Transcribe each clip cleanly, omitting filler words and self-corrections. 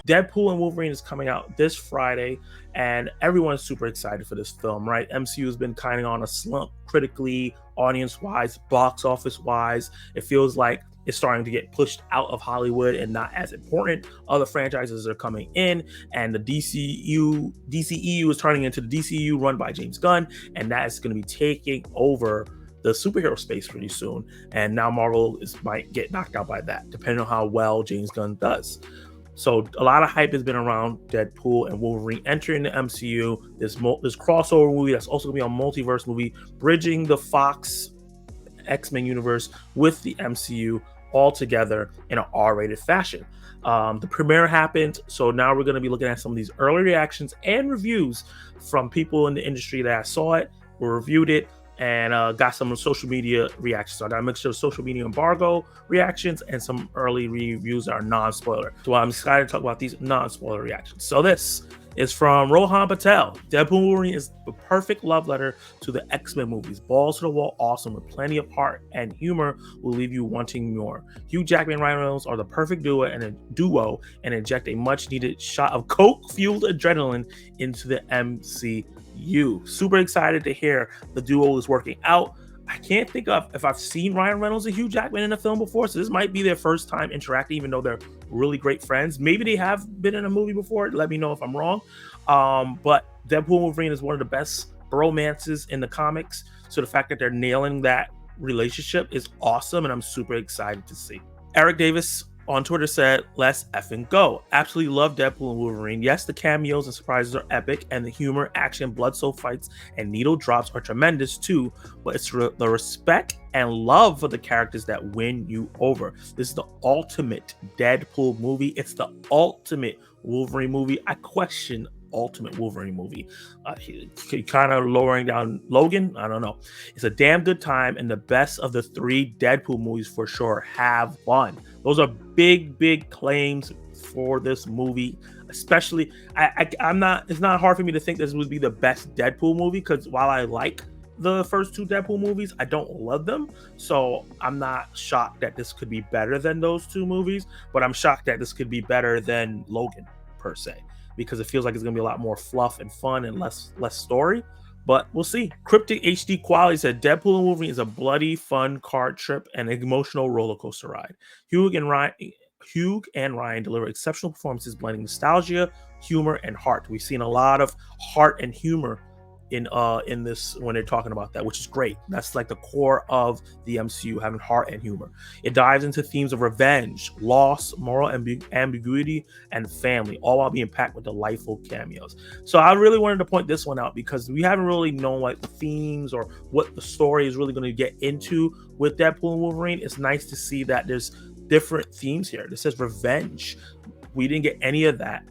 Deadpool and Wolverine is coming out this Friday, and everyone's super excited for this film, right? MCU has been kind of on a slump critically, audience-wise, box office-wise. It feels like it's starting to get pushed out of Hollywood and not as important. Other franchises are coming in, and the DCEU is turning into the DCU run by James Gunn, and that is going to be taking over the superhero space pretty soon. And now Marvel might get knocked out by that, depending on how well James Gunn does. So a lot of hype has been around Deadpool and Wolverine entering the MCU. This crossover movie that's also going to be a multiverse movie, bridging the Fox X-Men universe with the MCU all together in an R-rated fashion. The premiere happened, so now we're going to be looking at some of these early reactions and reviews from people in the industry that saw it, reviewed it, and got some social media reactions. So I got a mixture of social media embargo reactions and some early reviews that are non-spoiler. So I'm excited to talk about these non-spoiler reactions. So this is from Rohan Patel. Deadpool and Wolverine is the perfect love letter to the X-Men movies. Balls to the wall, awesome, with plenty of heart and humor will leave you wanting more. Hugh Jackman and Ryan Reynolds are the perfect duo and inject a much-needed shot of coke-fueled adrenaline into the MCU. Super excited to hear the duo is working out. I can't think of if I've seen Ryan Reynolds and Hugh Jackman in a film before, so this might be their first time interacting, even though they're really great friends. Maybe they have been in a movie before. Let me know if I'm wrong. But Deadpool and Wolverine is one of the best romances in the comics, so the fact that they're nailing that relationship is awesome, and I'm super excited to see. Eric Davis on Twitter said, "Let's effing go. Absolutely love Deadpool and Wolverine. Yes, the cameos and surprises are epic, and the humor, action, blood-soaked fights, and needle drops are tremendous too, but it's the respect and love for the characters that win you over. This is the ultimate Deadpool movie. It's the ultimate Wolverine movie. I question ultimate Wolverine movie. He kind of lowering down Logan. I don't know. It's a damn good time, and the best of the 3 Deadpool movies for sure. Have fun." Those are big claims for this movie. Especially, I'm not. It's not hard for me to think this would be the best Deadpool movie, because while I like the first 2 Deadpool movies, I don't love them. So I'm not shocked that this could be better than those 2 movies, but I'm shocked that this could be better than Logan per se, because it feels like it's going to be a lot more fluff and fun and less story. But we'll see. Cryptic HD Quality said, "Deadpool and Wolverine is a bloody, fun car trip and an emotional roller coaster ride. Hugh and Ryan deliver exceptional performances blending nostalgia, humor, and heart." We've seen a lot of heart and humor in this when they're talking about that, which is great. That's like the core of the MCU, having heart and humor. It dives into themes of revenge, loss, moral ambiguity, and family, all while being packed with delightful cameos. So I really wanted to point this one out, because we haven't really known like the themes or what the story is really going to get into with Deadpool and Wolverine. It's nice to see that there's different themes here. This says revenge. We didn't get any of that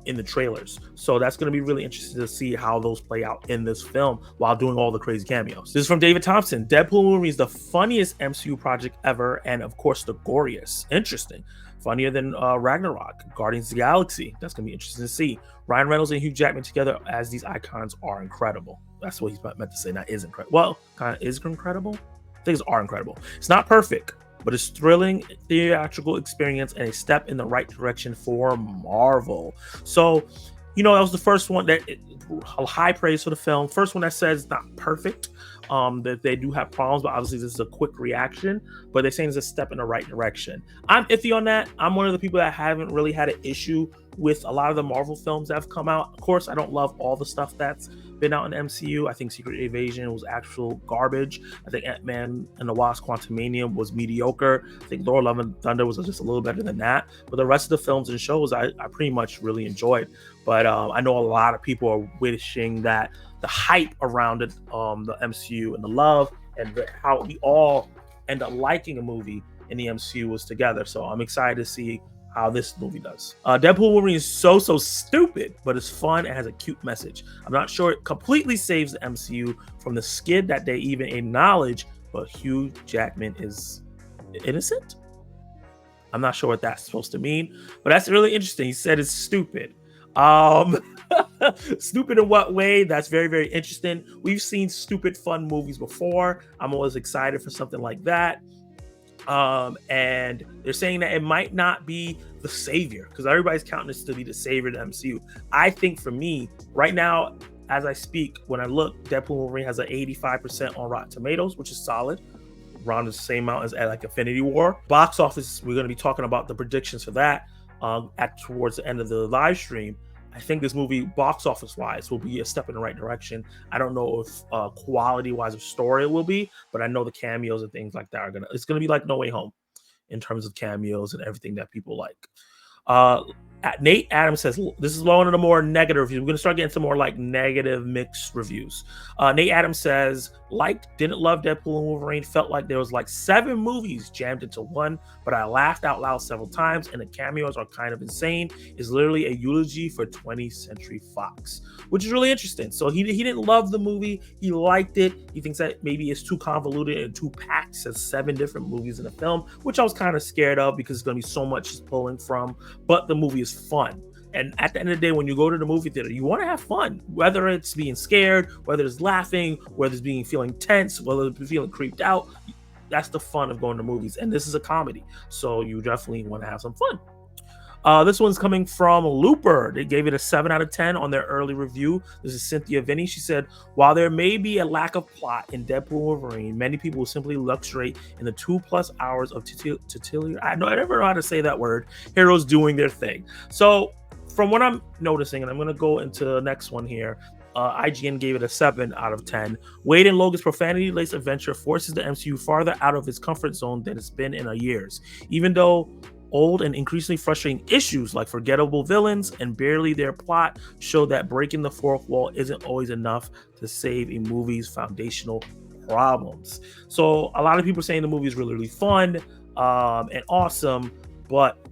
in the trailers, so that's going to be really interesting to see how those play out in this film while doing all the crazy cameos. This is from David Thompson. "Deadpool and Wolverine is the funniest MCU project ever, and of course the goriest." Interesting. Funnier than Ragnarok, Guardians of the Galaxy. That's going to be interesting to see. Ryan Reynolds and Hugh Jackman together as these icons are incredible. That's what he's meant to say. Not is incredible. Well, kind of is incredible. Things are incredible. It's not perfect, but it's thrilling theatrical experience and a step in the right direction for Marvel. So, that was the first one that high praise for the film. First one that says not perfect, that they do have problems, but obviously this is a quick reaction, but they're saying it's a step in the right direction. I'm iffy on that. I'm one of the people that haven't really had an issue with a lot of the Marvel films that have come out. Of course, I don't love all the stuff that's been out in the MCU. I think Secret Invasion was actual garbage. I think Ant-Man and the Wasp: Quantumania was mediocre. I think Thor: Love and Thunder was just a little better than that. But the rest of the films and shows I pretty much really enjoyed. But I know a lot of people are wishing that the hype around it, the MCU and the love and how we all end up liking a movie in the MCU was together. So I'm excited to see how this movie does. Deadpool and Wolverine is so stupid, but it's fun and has a cute message. I'm not sure it completely saves the MCU from the skid that they even acknowledge, but Hugh Jackman is innocent? I'm not sure what that's supposed to mean, but that's really interesting. He said it's stupid. Stupid in what way? That's very interesting. We've seen stupid fun movies before. I'm always excited for something like that. And they're saying that it might not be the savior, because everybody's counting this to be the savior of the MCU. I think for me, right now, as I speak, when I look, Deadpool and Wolverine has an 85% on Rotten Tomatoes, which is solid, around the same amount as at like Infinity War. Box office, we're going to be talking about the predictions for that at towards the end of the live stream. I think this movie, box office wise, will be a step in the right direction. I don't know if quality wise of story it will be, but I know the cameos and things like that are it's gonna be like No Way Home in terms of cameos and everything that people like. Uh, Nate Adams says this is one of the more negative reviews. We're gonna start getting some more like negative mixed reviews. Nate Adams says didn't love Deadpool and Wolverine. Felt like there was like 7 movies jammed into one, but I laughed out loud several times, and the cameos are kind of insane. It's literally a eulogy for 20th Century Fox, which is really interesting. So he didn't love the movie. He liked it. He thinks that maybe it's too convoluted and too packed. Says 7 different movies in a film, which I was kind of scared of because it's going to be so much pulling from. But the movie is fun. And at the end of the day, when you go to the movie theater, you want to have fun, whether it's being scared, whether it's laughing, whether it's feeling tense, whether it's feeling creeped out. That's the fun of going to movies. And this is a comedy, so you definitely want to have some fun. This one's coming from Looper. They gave it a 7 out of 10 on their early review. This is Cynthia Vinny. She said, while there may be a lack of plot in Deadpool and Wolverine, many people will simply luxuriate in the 2+ hours of titular. I never know how to say that word. Heroes doing their thing. So from what I'm noticing, and I'm going to go into the next one here, IGN gave it a 7 out of 10. Wade and Logan's profanity-laced adventure forces the MCU farther out of its comfort zone than it's been in years. Even though old and increasingly frustrating issues like forgettable villains and barely their plot show that breaking the fourth wall isn't always enough to save a movie's foundational problems. So a lot of people are saying the movie is really, really fun and awesome, but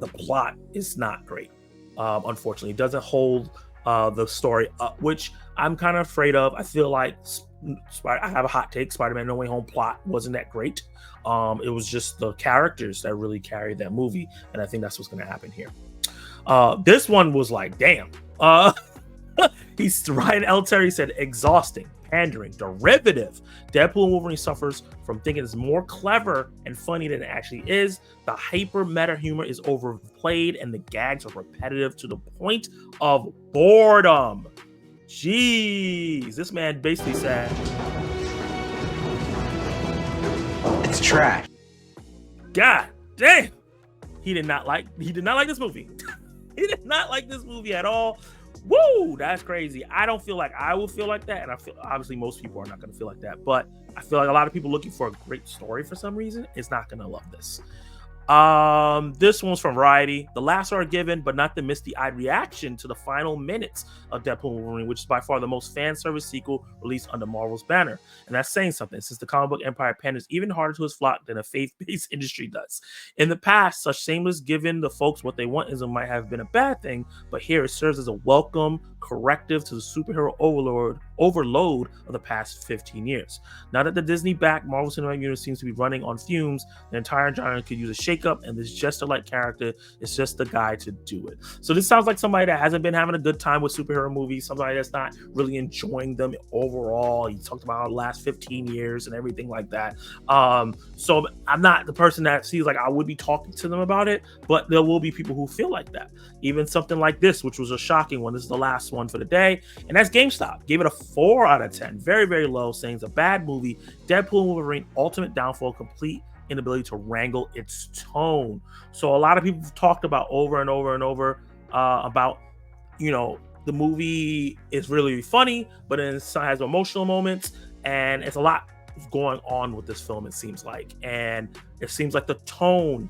the plot is not great. Unfortunately, it doesn't hold the story up, which I'm kind of afraid of. I feel like I have a hot take. Spider-Man No Way Home plot wasn't that great. It was just the characters that really carried that movie, and I think that's what's going to happen here. This one was like, damn. Ryan L. Terry said, exhausting, pandering, derivative. Deadpool and Wolverine suffers from thinking it's more clever and funny than it actually is. The hyper meta humor is overplayed, and the gags are repetitive to the point of boredom. Jeez, this man basically said it's trash. God damn, he did not like this movie. He did not like this movie at all. Woo, that's crazy. I don't feel like I will feel like that, and I feel obviously most people are not going to feel like that, but I feel like a lot of people looking for a great story for some reason is not going to love this. This one's from Variety. The laughs are given, but not the misty-eyed reaction to the final minutes of Deadpool and Wolverine, which is by far the most fan service sequel released under Marvel's banner. And that's saying something, since the comic book empire panders even harder to its flock than a faith-based industry does. In the past, such shameless giving the folks what they want might have been a bad thing, but here it serves as a welcome corrective to the superhero overload of the past 15 years. Now that the Disney-backed Marvel Cinematic Universe seems to be running on fumes, the entire genre could use a shakeup, and this Jester-like character is just the guy to do it. So this sounds like somebody that hasn't been having a good time with superhero movies, somebody that's not really enjoying them overall. He talked about the last 15 years and everything like that. So I'm not the person that sees like I would be talking to them about it, but there will be people who feel like that. Even something like this, which was a shocking one. This is the last one for the day, and that's GameStop. Gave it a 4 out of 10. Very, very low, saying it's a bad movie. Deadpool and Wolverine, ultimate downfall, complete inability to wrangle its tone. So a lot of people have talked about over and over and over about, the movie is really funny, but it has emotional moments, and it's a lot going on with this film, it seems like. And it seems like the tone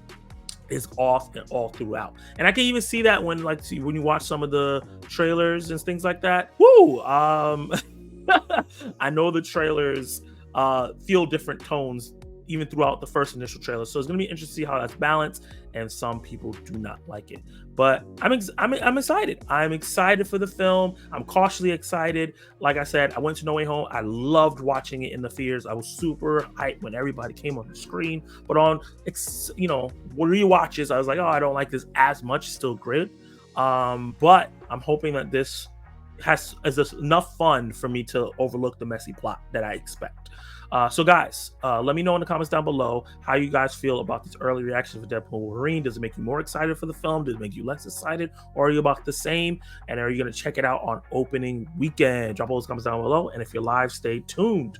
is off and all throughout. And I can even see that when you watch some of the trailers and things like that. Woo! I know the trailers feel different tones even throughout the first initial trailer. So it's going to be interesting to see how that's balanced, and some people do not like it. But I'm excited. I'm excited for the film. I'm cautiously excited. Like I said, I went to No Way Home. I loved watching it in the theaters. I was super hyped when everybody came on the screen. But on, rewatches, I was like, oh, I don't like this as much. Still great. But I'm hoping that this is enough fun for me to overlook the messy plot that I expect. So guys, let me know in the comments down below how you guys feel about this early reaction for Deadpool and Wolverine. Does it make you more excited for the film? Does it make you less excited? Or are you about the same? And are you going to check it out on opening weekend? Drop all those comments down below. And if you're live, stay tuned.